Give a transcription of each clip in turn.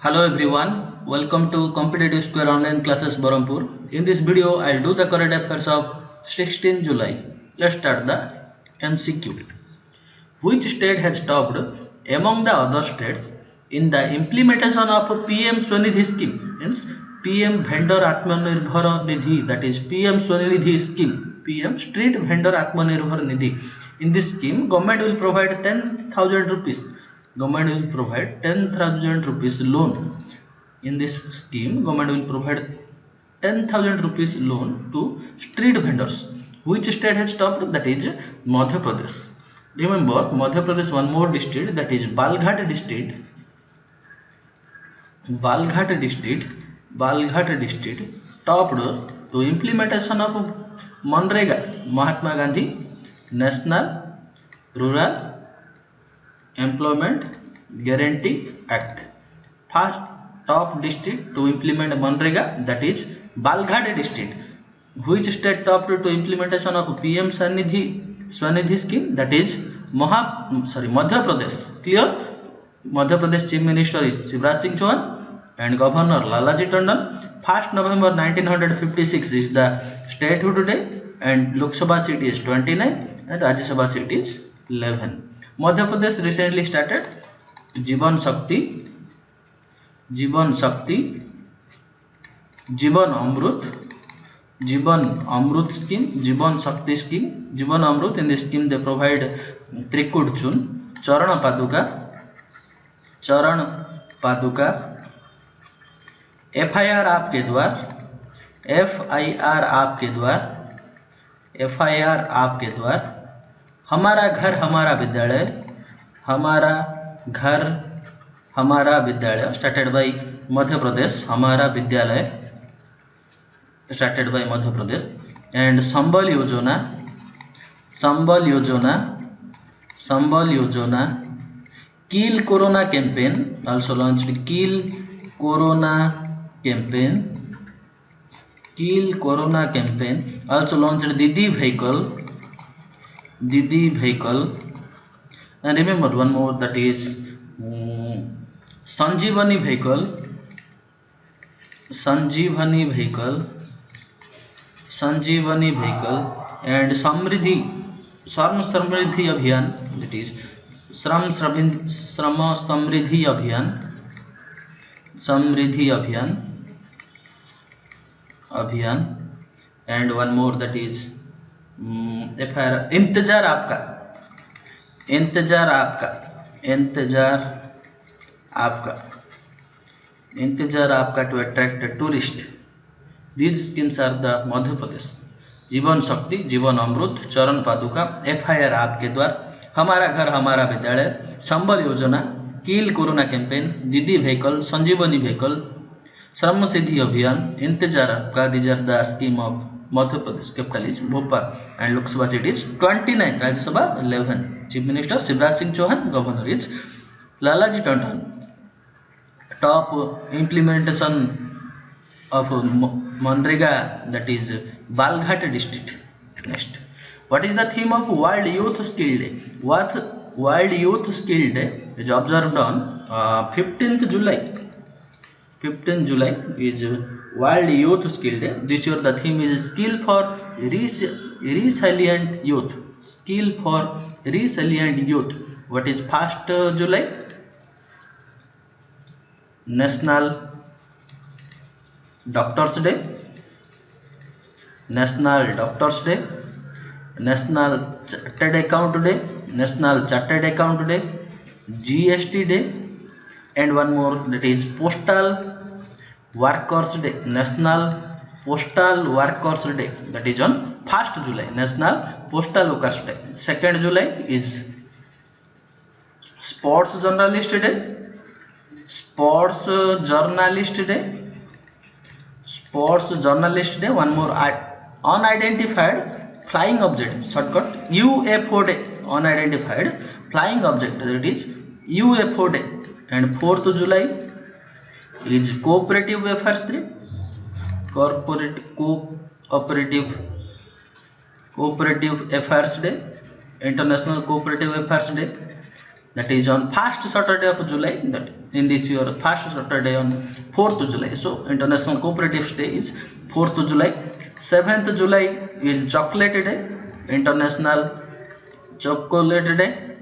Hello everyone, welcome to Competitive Square Online Classes Barampur. In this video, I'll do the current affairs of 16 July. Let's start the MCQ. Which state has topped among the other states in the implementation of PM Swanidhi scheme? Means PM Vendor Atmanirbhar Nidhi, that is PM Swanidhi scheme, PM Street Vendor Atmanirbhar Nidhi. In this scheme, government will provide 10,000 rupees. Government will provide 10,000 rupees loan. In this scheme, government will provide 10,000 rupees loan to street vendors. Which state has topped? That is Madhya Pradesh. Remember, Madhya Pradesh one more district, that is Balghat district. Balghat district topped to implementation of Manrega, Mahatma Gandhi National Rural Employment Guarantee Act. First top district to implement Manrega, that is Balghat district. Which state topped to implementation of PM Swanidhi scheme? That is Madhya Pradesh. Clear? Madhya Pradesh Chief Minister is Shivraj Singh Chauhan and Governor Lalaji Tandon. 1st November 1956 is the statehood day, and Lok Sabha seat is 29 and Rajya Sabha seat is 11. Madhya Pradesh recently started Jivan Shakti, Jivan Amrut scheme, Jivan Shakti scheme, Jivan Amrut. In this scheme, they provide Trikud Chun, Charan Paduka, FIR आपके द्वार, हमारा घर हमारा विद्यालय started by Madhya Pradesh, हमारा विद्यालय started by Madhya Pradesh, and Sambal Yojana, kill corona campaign also launched, kill corona campaign also launched, Didi vehicle, and remember one more, that is Sanjeevani vehicle, and Samriddhi Abhiyan, that is Shram Samriddhi Abhiyan, and one more, that is FIR इंतजार आपका to attract a tourist. These schemes are the Madhya Pradesh. जीवन शक्ति, जीवन अमृत, चरण पादुका, FIR आपके द्वार, हमारा घर हमारा विद्यालय, संबल योजना, किल कोरोना कैंपेन, दीदी व्हीकल, संजीवनी व्हीकल, श्रम सिद्धि अभियान, इंतजार आपका. These are the scheme of Madhya Pradesh. Capital is Bhopal and Lok Sabha seat is 29, Rajya Sabha 11. Chief Minister Shivraj Singh Chauhan, Governor is Lalaji Tandon. Top implementation of Manrega, that is Balghat district. Next, what is the theme of World Youth Skill Day? World Youth Skill Day is observed on 15th July. 15th July is World Youth Skill Day. This year the theme is Skill for Resilient Youth. Skill for Resilient Youth. What is 1st July? National Doctors Day, National Chartered Account Day, National Chartered Account Day, GST Day, and one more, that is Postal Workers Day, National Postal Workers Day, that is on 1st July, National Postal Workers Day. 2nd July is Sports Journalist Day, one more, unidentified flying object, shortcut UFO Day, unidentified flying object, that is UFO Day. And 4th July is Cooperative Affairs Day, Cooperative Affairs Day, International Cooperative Affairs Day. that is on first Saturday of July, that in this year first Saturday on 4th July. So International Cooperative Day is 4th July. 7th July is Chocolate Day, International Chocolate Day,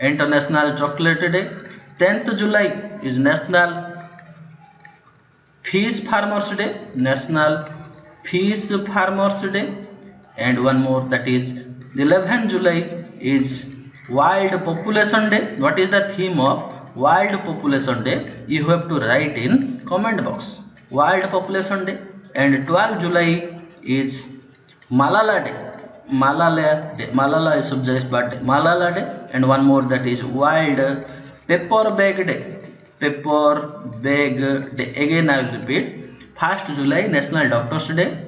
International Chocolate Day. 10th July is National Fish Farmers Day, National Fish Farmers Day, and one more, that is 11th July is Wild Population Day. What is the theme of Wild Population Day? You have to write in comment box. Wild Population Day. And 12th July is Malala Day. Malala Day. Malala is subject, but Malala Day. And one more, that is Wild Pepper Bag Day. Pepper Bag Day. Again I will repeat. 1st July National Doctors Day,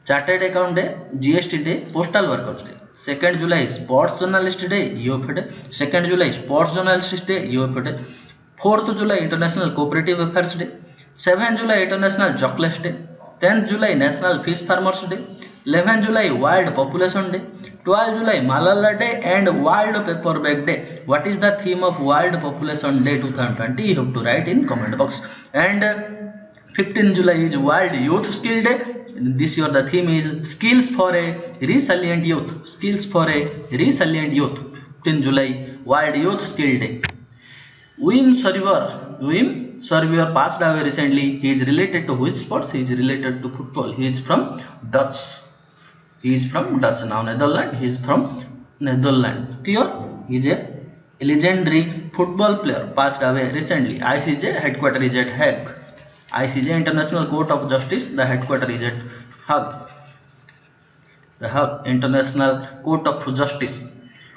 Chartered Account Day, GST Day, Postal Workers Day. 2nd July Sports Journalist Day, UFA Day. 2nd July Sports Journalist Day, UFA Day. 4th July International Cooperative Affairs Day. 7th July International Chocolate Day. 10th July National Fish Farmers Day. 11th July Wild Population Day. 12th July Malala Day and Wild Pepper Bag Day. What is the theme of Wild Population Day 2020? You have to write in comment box. And 15th July is World Youth Skill Day. This year the theme is Skills for a Resilient Youth. Skills for a Resilient Youth. 15th July World Youth Skill Day. Wim Surveyor passed away recently. He is related to which sports? He is related to football. He is from Dutch. He is from Dutch. Now Netherlands. He is from Netherlands. Clear? He is a legendary football player. Passed away recently. ICJ headquarters is at Hague. ICJ International Court of Justice. The headquarters is at Hague. The Hague International Court of Justice.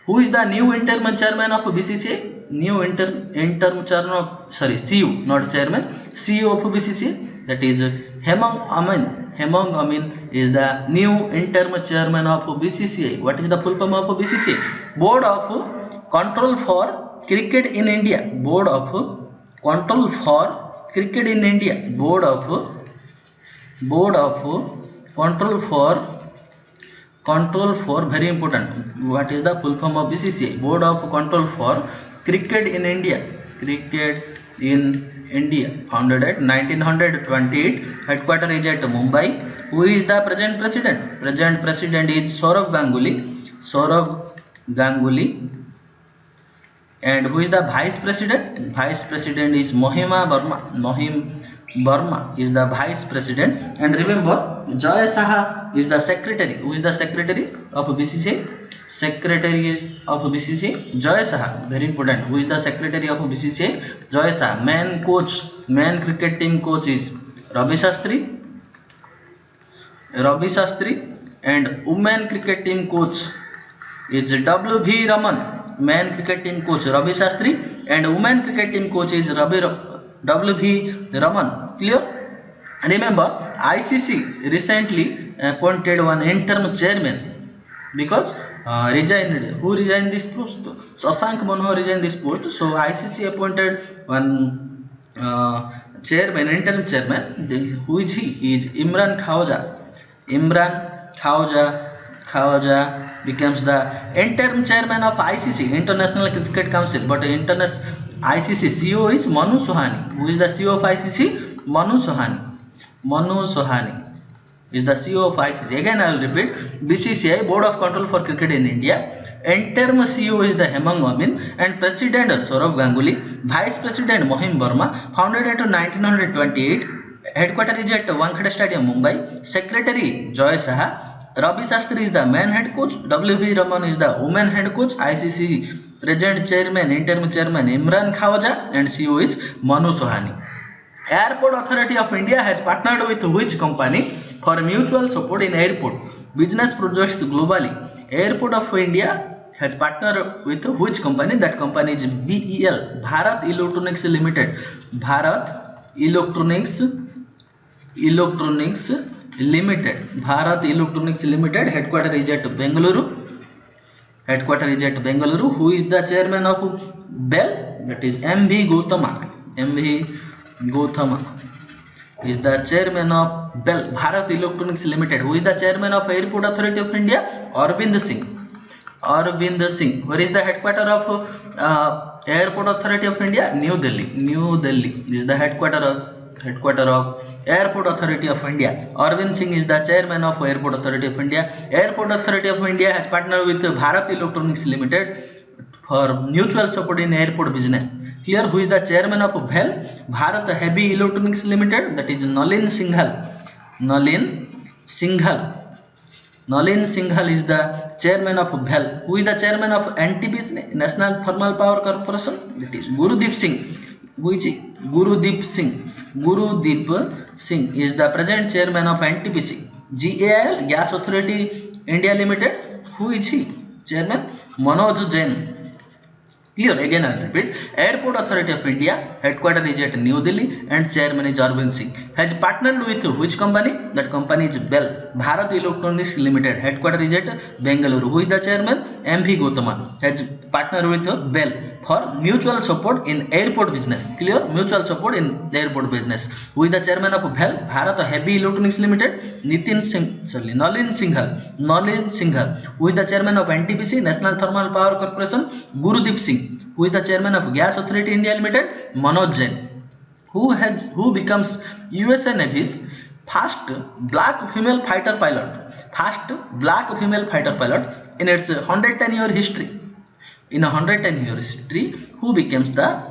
Who is the new interim chairman of BCCI? New interim chairman of, sorry, CEO, not chairman, CEO of BCCI. That is Hemang Amin. Hemang Amin is the new interim chairman of BCCI. What is the full form of BCCI? Board of Control for Cricket in India. Board of Control for Cricket in India. Board of Control for, very important. What is the full form of BCCI? Board of Control for Cricket in India. Cricket in India. Founded at 1928. Headquarters is at Mumbai. Who is the present president? Present president is Sourav Ganguly. Sourav Ganguly. And who is the vice president? Vice president is Mohima Verma. Mohim Verma is the vice president. And remember, Joy Saha is the secretary. Who is the secretary of BCCI? Secretary of BCCI, Joy Saha. Very important. Who is the secretary of BCCI? Joy Saha. Man coach, man cricket team coach is Ravi Shastri. And women cricket team coach is W.V. Raman. Man cricket team coach Ravi Shastri and women cricket team coach is W.V. Raman. Clear? And remember, ICC recently appointed one interim chairman because resigned. Who resigned this post? Shashank Manohar resigned this post. So ICC appointed one chairman, interim chairman. Who is he? He is Imran Khawaja. Imran Khawaja becomes the interim chairman of ICC, International Cricket Council. But ICC CEO is Manu Sohani. Who is the CEO of ICC? Manu Sohani. Manu Sohani is the CEO of ICC. Again I will repeat. BCCI, Board of Control for Cricket in India. Interim CEO is the Hemang Amin and President Sourav Ganguly. Vice President Mohim Verma. Founded at 1928. Headquarters is at Wankhede Stadium, Mumbai. Secretary Joy Saha. Ravi Shastri is the man head coach. W.V. Raman is the woman head coach. ICC present chairman, interim chairman Imran Khawaja and CEO is Manu Sohani. Airport Authority of India has partnered with which company for mutual support in airport business projects globally? Airport of India has partnered with which company? That company is BEL, Bharat Electronics Limited. Bharat Electronics Limited. Bharat Electronics Limited. Headquarters is at Bengaluru. Who is the chairman of BEL? That is M.V. Gautama. M.V. Gautama is the chairman of BEL, Bharat Electronics Limited. Who is the chairman of Airport Authority of India? Arvind Singh. Where is the headquarters of Airport Authority of India, New Delhi. New Delhi is the headquarter of Airport Authority of India. Arvind Singh is the chairman of Airport Authority of India. Airport Authority of India has partnered with Bharat Electronics Limited for mutual support in airport business. Clear? Who is the chairman of BHEL? Bharat Heavy Electronics Limited, that is Nalin Singhal. Nalin Singhal is the chairman of BHEL. Who is the chairman of NTPC, National Thermal Power Corporation? That is Gurudeep Singh. Which Gurudeep Singh is the present chairman of NTPC. GAIL, Gas Authority India Limited. Who is he? Chairman Manoj Jain. Clear? Again I repeat. Airport Authority of India, headquarter is at New Delhi and chairman is Arvind Singh. Has partnered with which company? That company is BHEL, Bharat Electronics Limited. Headquarter is at Bengaluru. Who is the chairman? M.V. Gautama. Has partnered with BHEL for mutual support in airport business. Clear? Mutual support in airport business. Who is the chairman of BHEL? Bharat Heavy Electronics Limited? Nalin Singhal. Who is the chairman of NTPC, National Thermal Power Corporation? Gurudeep Singh. Who is the chairman of Gas Authority India Limited? Manoj Jain. Who becomes USA Navy's first black female fighter pilot? First black female fighter pilot in its 110-year history. In a 110-year history, who becomes the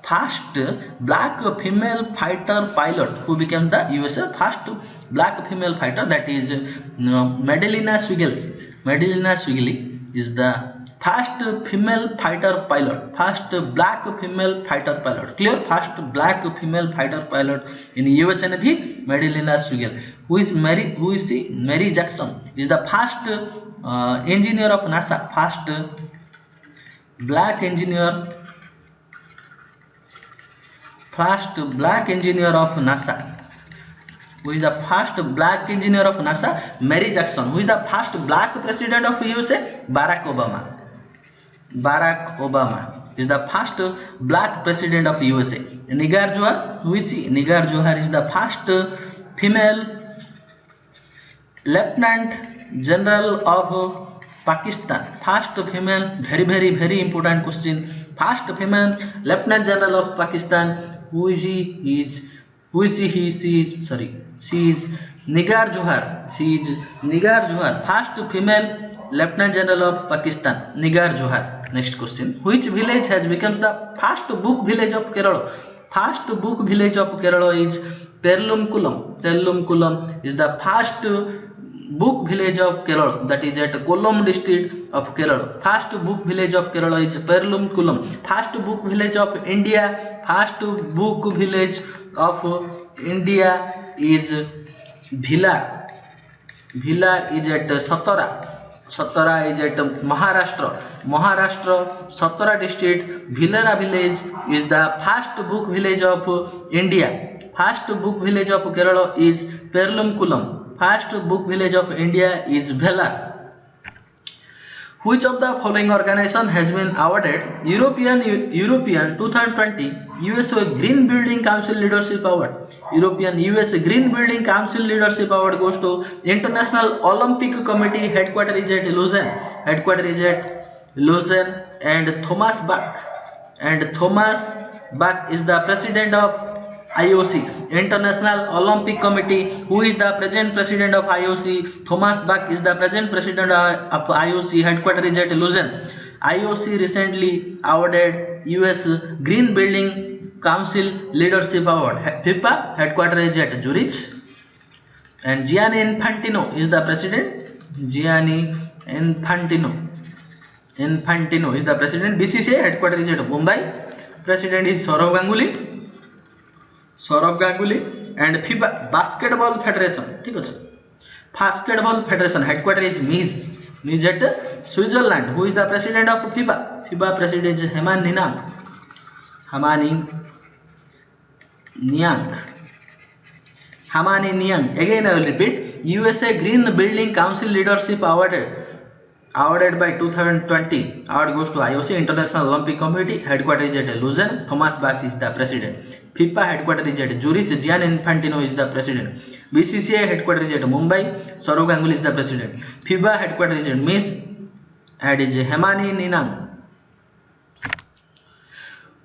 first black female fighter pilot? Who became the USA first black female fighter? That is Madeleine Swigel. Madeleine Swigel is the first female fighter pilot. First black female fighter pilot. Clear? First black female fighter pilot in USA Navy, Madeleine Swigel. Who is she? Mary Jackson is the first engineer of NASA. First black engineer of NASA. Who is the first black engineer of NASA? Mary Jackson. Who is the first black president of USA? Barack Obama. Barack Obama is the first black president of USA. Nigar Johar. Who is she? Nigar Johar is the first female lieutenant general of Pakistan. First female, very important question. First female lieutenant general of Pakistan. Who is she? She is Nigar Johar. She is Nigar Johar. First female lieutenant general of Pakistan. Nigar Johar. Next question. Which village has become the first book village of Kerala? First book village of Kerala is Perlumkulam. Perlumkulam is the first book village of Kerala, that is at Kollam district of Kerala. First book village of Kerala is Perlumkulam. First book village of India. First book village of India is Bhilar. Bhilar is at Satara. Satara is at Maharashtra. Satara district. Bhilara village is the first book village of India. First book village of Kerala is Perlumkulam. First book village of India is Bhilar. Which of the following organization has been awarded European 2020 USA Green Building Council Leadership Award? European US Green Building Council Leadership Award goes to International Olympic Committee. Headquarter is at Lausanne. And Thomas Bach is the president of IOC, International Olympic Committee. Who is the present president of IOC? Thomas Bach is the present president of IOC. Headquarter is at Lausanne. IOC recently awarded US Green Building Council Leadership Award. FIFA headquarter is at Zurich. And Gianni Infantino is the president. Gianni Infantino is the president. BCCI headquarter is at Mumbai. President is Sourav Ganguly. And FIFA Basketball Federation. Basketball Federation headquarter is Nice at Switzerland. Who is the president of FIFA? FIFA president is Hamani Niang. Again I will repeat. USA Green Building Council Leadership awarded by 2020. Award goes to IOC, International Olympic Committee. Headquarter is at Lausanne. Thomas Bach is the president. FIFA headquarter is at Zurich. Gianni Infantino is the president. BCCI headquarter is at Mumbai. Sourav Ganguly is the president. FIBA headquarter is at Nice. Head is Hamani Niang.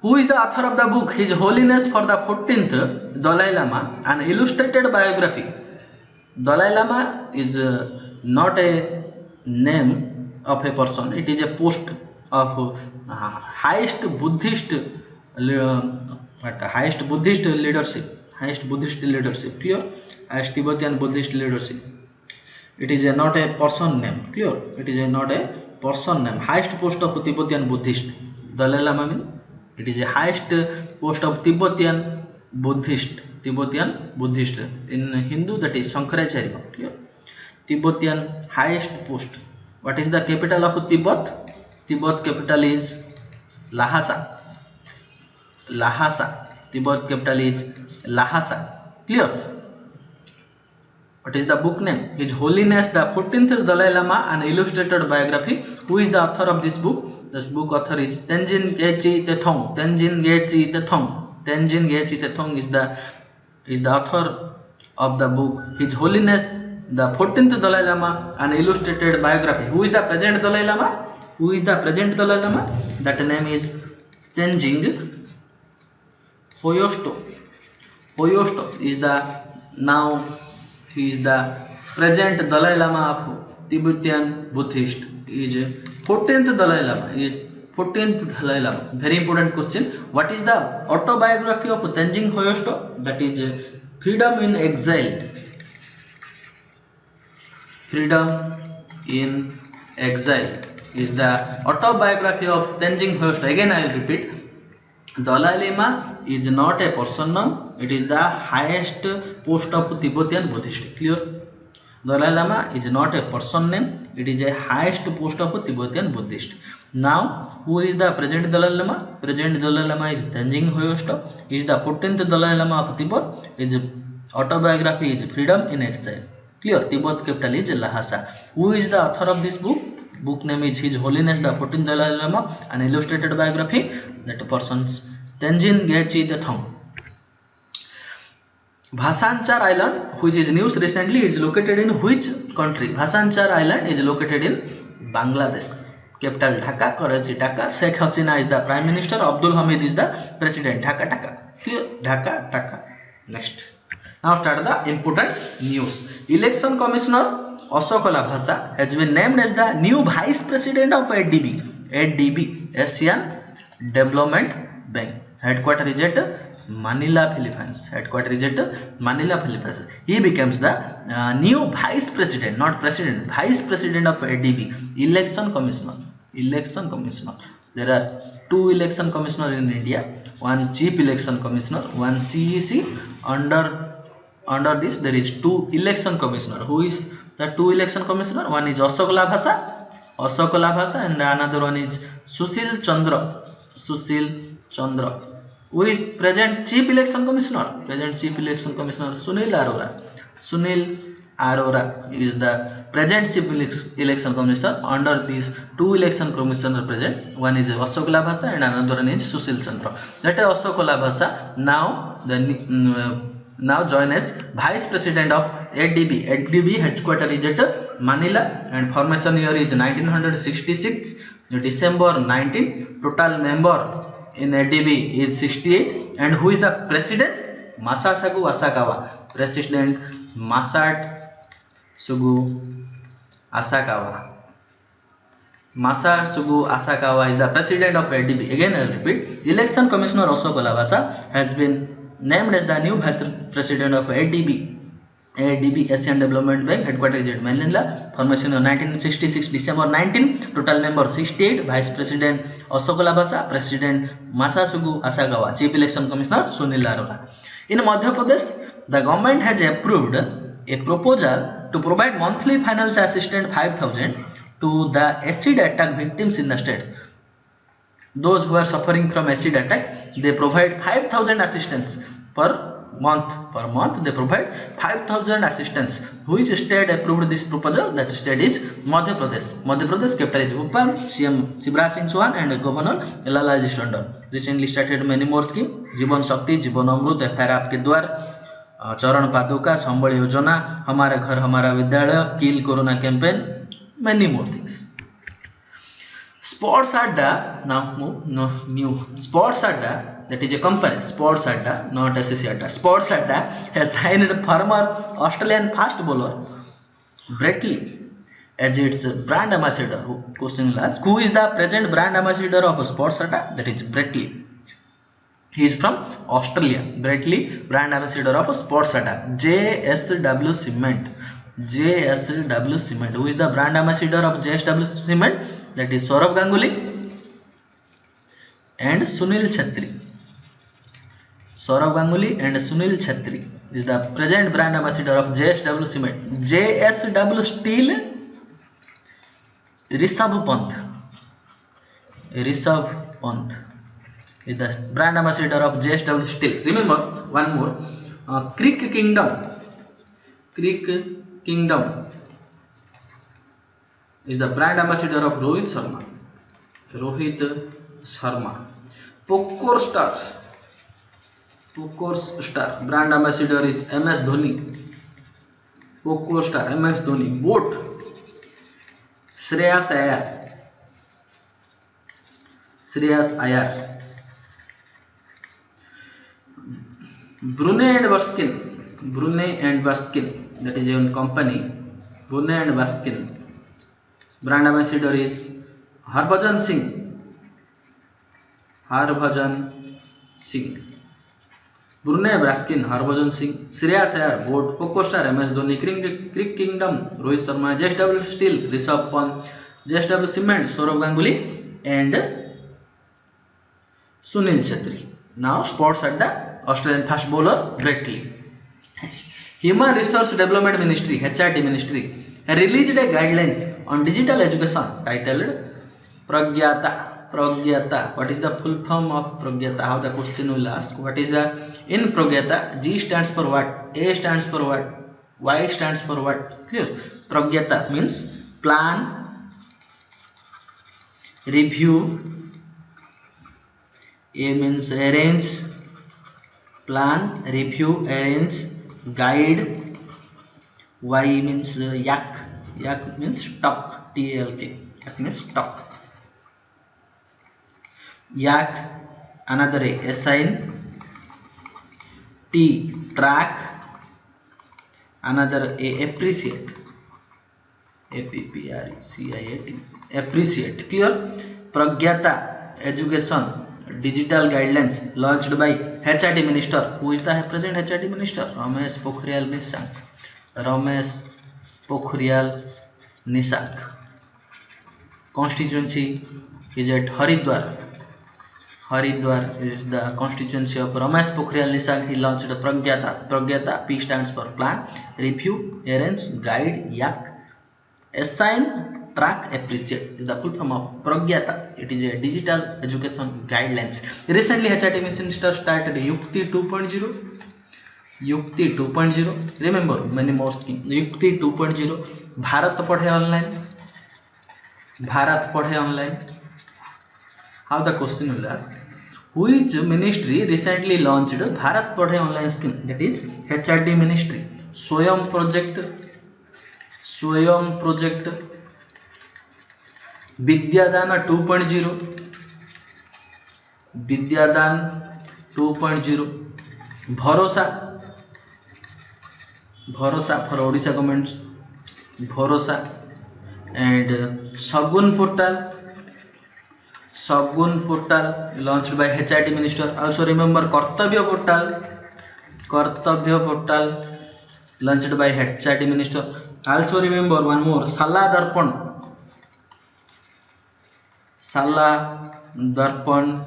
Who is the author of the book His Holiness for the 14th Dalai Lama, an illustrated biography? Dalai Lama is not a name of a person, it is a post of highest Buddhist leadership, clear? Highest Tibetan Buddhist leadership. It is not a person name, clear? It is not a person name. Highest post of Tibetan Buddhist. Dalai Lama means it is a highest post of Tibetan Buddhist. In Hindu that is Shankaracharya, clear? Tibetan highest post. What is the capital of Tibet? Tibet capital is Lhasa. Tibet capital is Lhasa, clear? What is the book name? His Holiness the 14th Dalai Lama, an illustrated biography. Who is the author of this book? This book author is Tenzin Gyatso Tethong. Tenzin Gyatso Tethong is the author of the book His Holiness the 14th Dalai Lama, an illustrated biography. Who is the present Dalai Lama? That name is Tenzin Gyatso. Is the now he is the present Dalai Lama of Tibetan Buddhist. He is 14th Dalai Lama. Very important question. What is the autobiography of Tenzin Gyatso? That is Freedom in Exile. Freedom in Exile is the autobiography of Tenzin Gyatso. Again I will repeat. Dalai Lama is not a person name. It is the highest post of Tibetan Buddhist. Clear? Dalai Lama is not a person name. It is a highest post of Tibetan Buddhist. Now, who is the present Dalai Lama? Present Dalai Lama is Tenzin Gyatso. He is the 14th Dalai Lama of Tibet. His autobiography is Freedom in Exile. Clear? Tibet capital is Lhasa. Who is the author of this book? Book name is His Holiness the 14th Dalai Lama, an illustrated biography. That person's Tenzin Gyatso Tethong. Bhasanchar Island, which is news recently, is located in which country? Bhasanchar Island is located in Bangladesh. Capital Dhaka, currency Dhaka. Sheikh Hasina is the Prime Minister. Abdul Hamid is the President. Dhaka. Clear? Dhaka. Next. Now start the important news. Election Commissioner Ashok Labhasa has been named as the new Vice President of ADB, Asian Development Bank. Headquarter is at Manila, Philippines. He becomes the new Vice President, not President, Vice President of ADB, Election Commissioner. There are two Election Commissioner in India. One Chief Election Commissioner, one CEC. Under this there is two Election Commissioner. Who is the two Election Commissioner? One is Ashok Labhasa, and another one is Sushil Chandra. Who is present Chief Election Commissioner? Sunil Arora is the present Chief Election Commissioner. Under these two Election Commissioner present, one is Ashok Labhasa and another one is Sushil Chandra. That is Ashok Labhasa now join as Vice President of ADB. ADB headquarter is at Manila and formation year is 1966, December 19. Total member in ADB is 68. And who is the President? Masasagu Asakawa. President Masasagu Asakawa is the President of ADB. Again I will repeat. Election Commissioner Ashok Labhasa has been named as the new Vice President of ADB, Asian Development Bank. Headquarters is at Manila. Formation of 1966, December 19. Total member 68. Vice President Ashok Labhasa. President Masasagu Asakawa. Chief Election Commissioner Sunil Arora. In Madhya Pradesh, the government has approved a proposal to provide monthly financial assistance 5,000 to the acid attack victims in the state. Those who are suffering from acid attack, they provide 5,000 assistance per month. They provide 5,000 assistance. Which state approved this proposal? That state is Madhya Pradesh. Capital is Bhopal. CM Shivraj Singh Chauhan and Governor Lala Tandon recently started many more schemes. Jeevan Shakti, Jeevan Amrut, FR Aapke Dwar, Charan Paduka, Sambal Yojana, Hamara Ghar Hamara Vidyalaya, Kill Corona campaign, many more things. Sports Adda, now move, no, new. Sports Adda, that is a company, Sports Adda, not SSC Adda. Sports Adda has signed former Australian fast bowler Brett Lee as its brand ambassador. Question will ask, who is the present brand ambassador of Sports Adda? That is Brett Lee. He is from Australia. Brett Lee, brand ambassador of Sports Adda. JSW Cement. JSW Cement. Who is the brand ambassador of JSW Cement? That is Saurav Ganguly and Sunil Chhetri. Saurav Ganguly and Sunil Chhetri is the present brand ambassador of JSW Cement. JSW Steel, Rishabh Pant. Rishabh Pant is the brand ambassador of JSW Steel. Remember one more. Creek Kingdom. Creek Kingdom is the brand ambassador of Rohit Sharma. Rohit Sharma. Pokor Star. Pokor Star. Brand ambassador is MS Dhoni. Pokor Star. MS Dhoni. Boat. Shreyas Iyer. Shreyas Iyer. Brunei and Baskin. Brunei and Baskin. That is a company. Brunei and Baskin. Brand ambassador is Harbhajan Singh. Harbhajan Singh. Brunei Baskin, Harbhajan Singh. Shreyas Iyer, Boat. Pokor Star, MS Dhoni. Creek Kingdom, Rohit Sharma. JSW Steel, Rishabh Pant. JSW Cement, Saurav Ganguly and Sunil Chhetri. Now Sports Adda, Australian fast bowler Brett Lee. Human Resource Development Ministry, HRD Ministry, released a guidelines on digital education titled Pragyata. Pragyata. What is the full form of Pragyata? How the question will ask. What is in Pragyata? G stands for what? A stands for what? Y stands for what? Clear? Pragyata means plan, review. A means arrange, plan, review, arrange, guide. Y means yak. Yak means talk. T-A-L-K. Yak means talk. Yak, another A, assign. T, track. Another A, appreciate. A-P-P-R-E-C-I-A-T. Appreciate. Clear? Pragyata, education, digital guidelines launched by HRD Minister. Who is the present HRD Minister? Ramesh Pokhriyal Nishank. Ramesh Pokhriyal Nishank. Constituency is at Haridwar. Haridwar is the constituency of Ramesh Pokhriyal Nishank. He launched the Pragyata. Pragyata, P stands for plan, review, arrange, guide, yak, assign, track, appreciate. Is the full form of Pragyata. It is a digital education guidelines. Recently, HRD Minister started Yukti 2.0. Yukti 2.0. Remember many more schemes. Yukti 2.0. Bharat Padhe Online. Bharat Padhe Online. How the question will ask. Which ministry recently launched Bharat Padhe Online scheme? That is HRD Ministry. Swayam Project. Swayam Project. Vidyadana 2.0. Vidyadan 2.0. Bharosa. Bharosa for Odisha government. Bharosa. And Sagun Portal. Sagun Portal launched by HRD Minister. Also remember Kartavya Portal. Kartavya Portal launched by HRD Minister. Also remember one more, Sala Darpan. Sala Darpan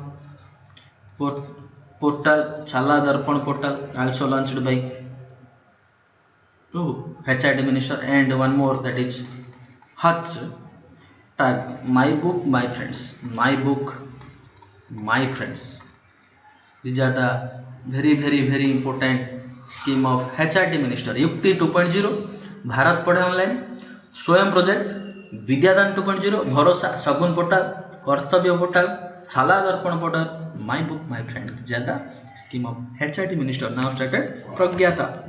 Portal. Sala Darpan Portal also launched by HRD Minister. And one more, that is Hutch tag, My Book, My Friends. My Book, My Friends. These are the very important scheme of HRD Minister. Yukti 2.0, Bharat Padhe Online, Swayam Project, Vidyadan 2.0, Bharosa, Sagun Portal, Kartavya Portal, Sala Darpan Portal, My Book, My Friend. These are the scheme of HRD Minister. Now started Pragyata.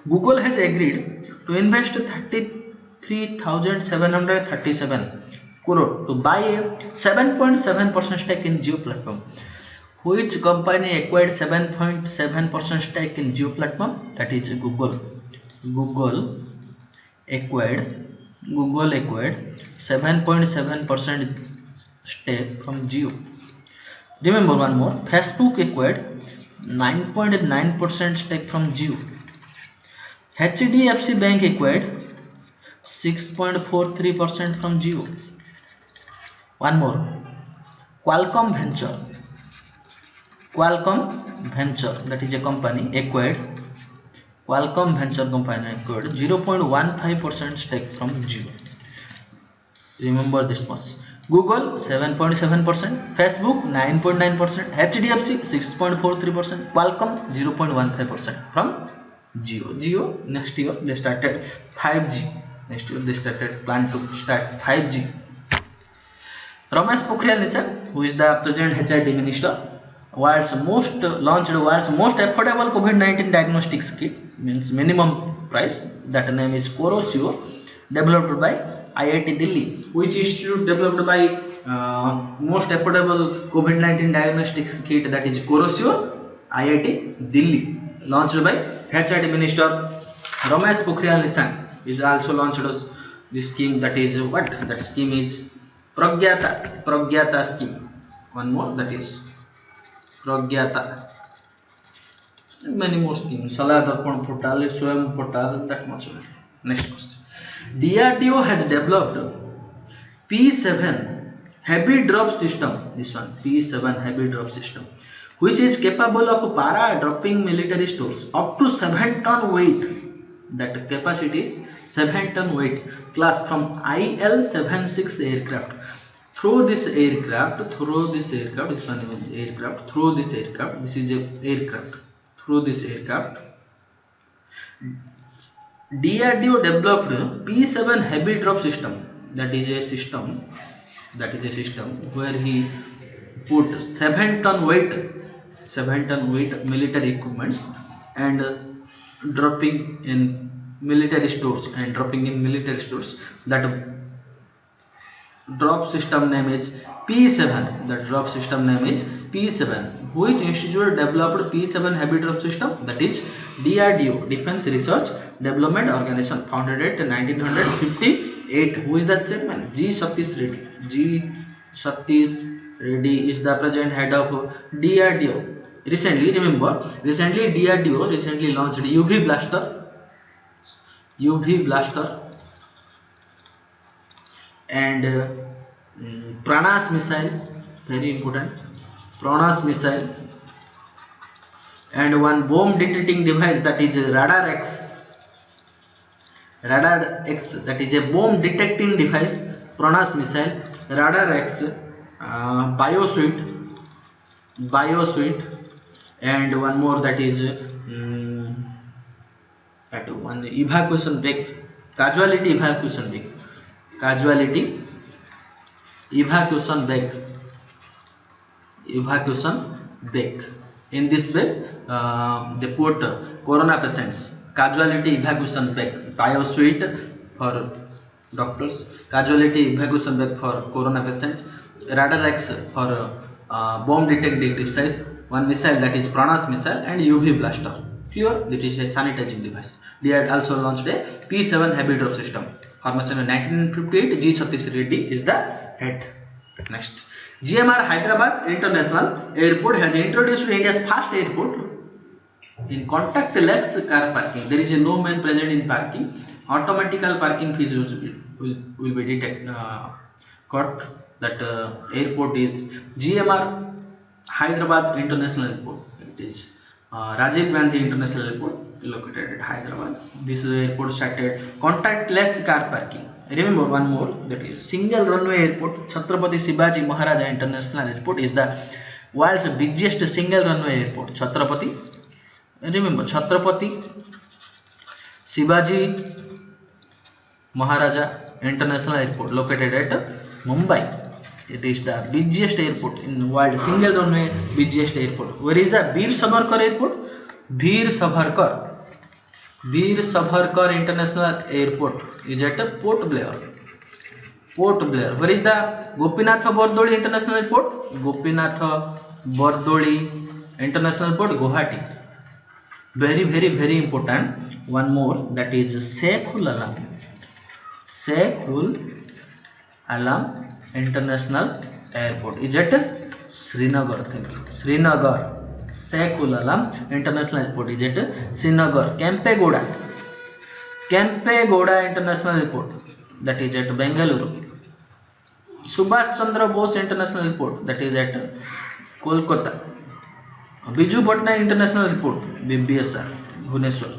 Google has agreed to invest 33,737 crore to buy a 7.7% stake in Jio platform. Which company acquired 7.7% stake in Jio platform? That is Google. Google acquired 7.7% stake from Jio. Remember one more. Facebook acquired 9.9% stake from Jio. HDFC Bank acquired 6.43% from Jio. One more. Qualcomm Venture, that is a company, acquired 0.15% stake from Jio. Remember this much. Google 7.7%, Facebook 9.9%, HDFC 6.43%, Qualcomm 0.15% from Jio. Jio next year they started 5G. Next year they plan to start 5G. Ramesh Pokhriyal Nishank, who is the present HRD minister, launched world's most affordable COVID-19 diagnostics kit, means minimum price. That name is Corosio, developed by IIT Delhi. Which institute developed by most affordable COVID-19 diagnostics kit? That is Corosio, IIT Delhi, launched by HRD minister Ramesh Pokhriyal Nishank. Is also launched this scheme. That is what? That scheme is Pragyata scheme. One more, that is Pragyata. Many more schemes. Salah Darpan portal, Swayam portal, that much. Next question. DRDO has developed P7 heavy drop system. This one, P7 heavy drop system, which is capable of para dropping military stores up to 7 ton weight. That capacity is 7 ton weight, class from IL-76 aircraft. Through this aircraft, this is a aircraft. Through this aircraft, DRDO developed P7 heavy drop system. That is a system where he put 7 ton weight military equipments and dropping in military stores. That drop system name is P7. Which institute developed P7 heavy drop system? That is DRDO, Defense Research Development Organization, founded at 1958. Who is the chairman? G. Satish Reddy is the present head of DRDO. Recently DRDO launched UV blaster and Pranas missile, very important, Pranas missile, and one bomb detecting device, that is Radar X, that is a bomb detecting device, Pranas missile, Radar X, BioSuite, and one more, that is one evacuation deck, casualty evacuation deck. In this bed they put corona patients, casualty evacuation deck, BioSuite for doctors, casualty evacuation deck for corona patient, Radar X for bomb detecting device, one missile, that is Pranas missile, and UV blaster. Clear? That is a sanitizing device. They had also launched a P7 heavy drop system. Formation in 1958. G. Satish Reddy is the head. Next, GMR Hyderabad International Airport has introduced India's first airport in contactless car parking. There is no man present in parking. Automatical parking fees will be cut. That airport is GMR Hyderabad International Airport. It is Rajiv Gandhi International Airport, located at Hyderabad. This airport started contactless car parking. Remember one more, that is single runway airport. Chhatrapati Shivaji Maharaja International Airport is the world's busiest single runway airport. Remember Chhatrapati Shivaji Maharaja International Airport, located at Mumbai. It is the busiest airport in the world, single runway busiest airport. Where is the Veer Savarkar Airport? Veer Savarkar International Airport is at Port Blair. Port Blair. Where is the Gopinath Bardoli International Airport? Gopinath Bardoli International Airport, Guwahati. Very important. One more, that is Sheikhul Alam. Sheikhul Alam International Airport is at Srinagar. Thank you. Srinagar. Sheikhul Alam International Airport is at Srinagar. Kempegoda International Airport, that is at Bengaluru. Subhash Chandra Bose International Airport, that is at Kolkata. Biju Patnaik International Airport, BBSR, Bhubaneswar.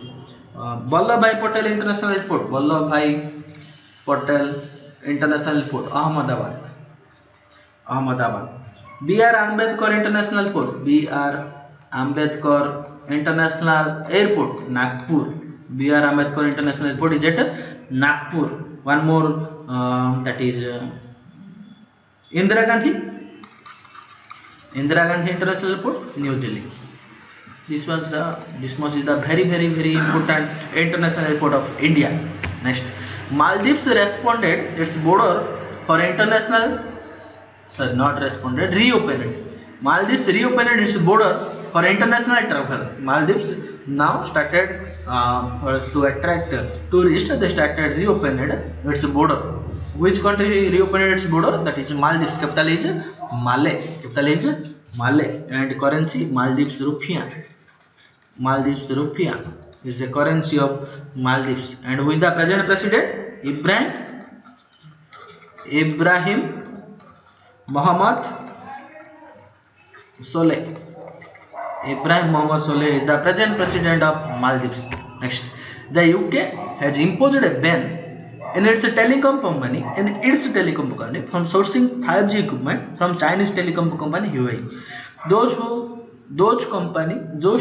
Vallabhbhai Patel International Airport, Vallabhbhai Patel International Airport, Ahmedabad. B.R. Ambedkar International Airport, B.R. Ambedkar International Airport, Nagpur. B.R. Ambedkar International Airport is at Nagpur. One more, that is Indira Gandhi International Airport, New Delhi. This much is the very important international airport of India. Next, Maldives responded its border for international. Reopened. Maldives reopened its border for international travel. Maldives now started to attract tourists. They started reopened its border. Which country reopened its border? That is Maldives. Capital is Malé. And currency Maldives rupiah. Maldives rupiah is the currency of Maldives. And who is the present president? Ibrahim Mohammed Solih. Ibrahim Mohammed Solih is the present president of Maldives. Next, the UK has imposed a ban in its telecom company from sourcing 5G equipment from Chinese telecom company Huawei. Those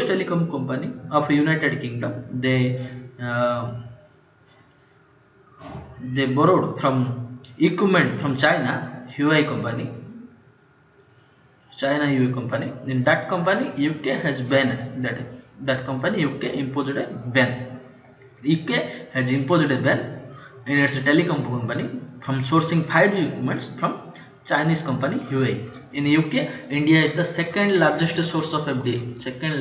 telecom company of United Kingdom, they borrowed from equipment from China Huawei company. In that company, UK has banned that company. UK imposed a ban. UK has imposed a ban in its telecom company from sourcing 5G equipments from Chinese company Huawei. In UK, India is the second largest source of FDI. Second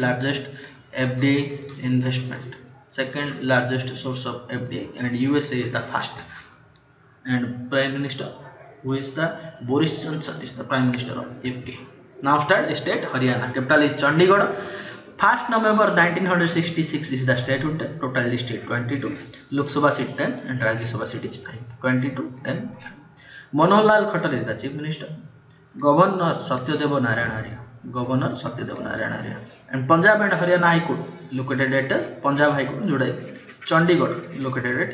largest source of FDI, and USA is the first. And Prime Minister, who is the Boris Johnson, is the Prime Minister of UK. Now start state Haryana. Capital is Chandigarh. 1st November 1966 is the statehood. Total state 22. Lok Sabha seat 10 and Rajya Sabha seat is 5. 22, 10. Manohar Lal Khattar is the Chief Minister. Governor Satyadeva Narayan Arya. And Punjab and Haryana High Court located at Punjab High Court, Chandigarh, located at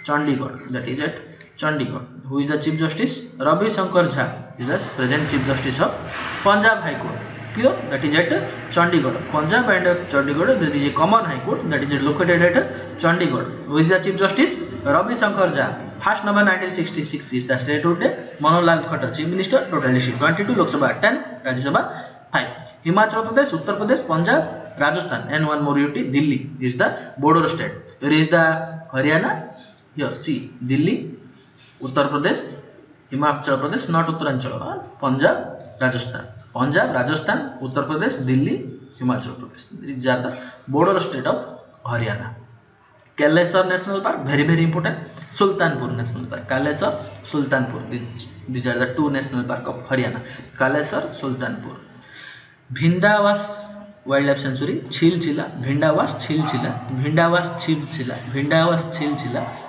Chandigarh, that is at Chandigarh. Who is the Chief Justice? Ravi Shankar Jha is the present Chief Justice of Punjab High Court. Clear? That is at Chandigarh. Punjab and Chandigarh, there is a common High Court that is located at Chandigarh. Who is the Chief Justice? Ravi Shankar Jha. 1st November 1966 is the statehood day. Manohar Lal Khattar, Chief Minister. Total seat 22. Lok Sabha 10. Rajya Sabha 5. Himachal Pradesh, Uttar Pradesh, Punjab, Rajasthan, and one more UT, Delhi is the border state. Where is the Haryana? Here, see, Delhi, Uttar Pradesh, Himachal Pradesh, not Uttaranchal, Punjab, Rajasthan, Uttar Pradesh, Delhi, Himachal Pradesh. These are the border state of Haryana. Kalesar National Park, very important. Sultanpur National Park. Kalesar, Sultanpur. These are the two national park of Haryana. Kalesar, Sultanpur. Bhindawas Wildlife Sanctuary, Chilchila, Bhindawas, Chilchila,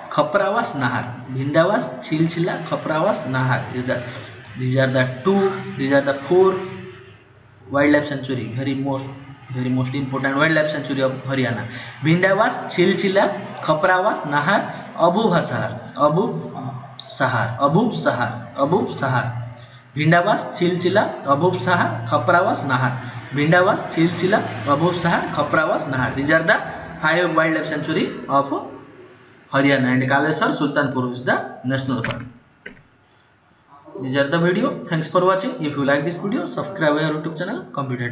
Khaprawas, Nahar. Bhindawas, Chilchila, Khaprawas, Nahar. These are the 4 wildlife sanctuary, very most important wildlife sanctuary of Haryana. Bhindawas, Chilchila, Khaprawas, Nahar, Abub Sahar. Bhindawas, Chilchila, Abub Sahar, Khaprawas, Nahar. Bhindawas, Chilchila, Abub Sahar, Khaprawas, Nahar. These are the 5 wildlife sanctuary of Haryana, and Kalesar, Sultanpur is the national park. These are the video. Thanks for watching. If you like this video, subscribe our YouTube channel Computer.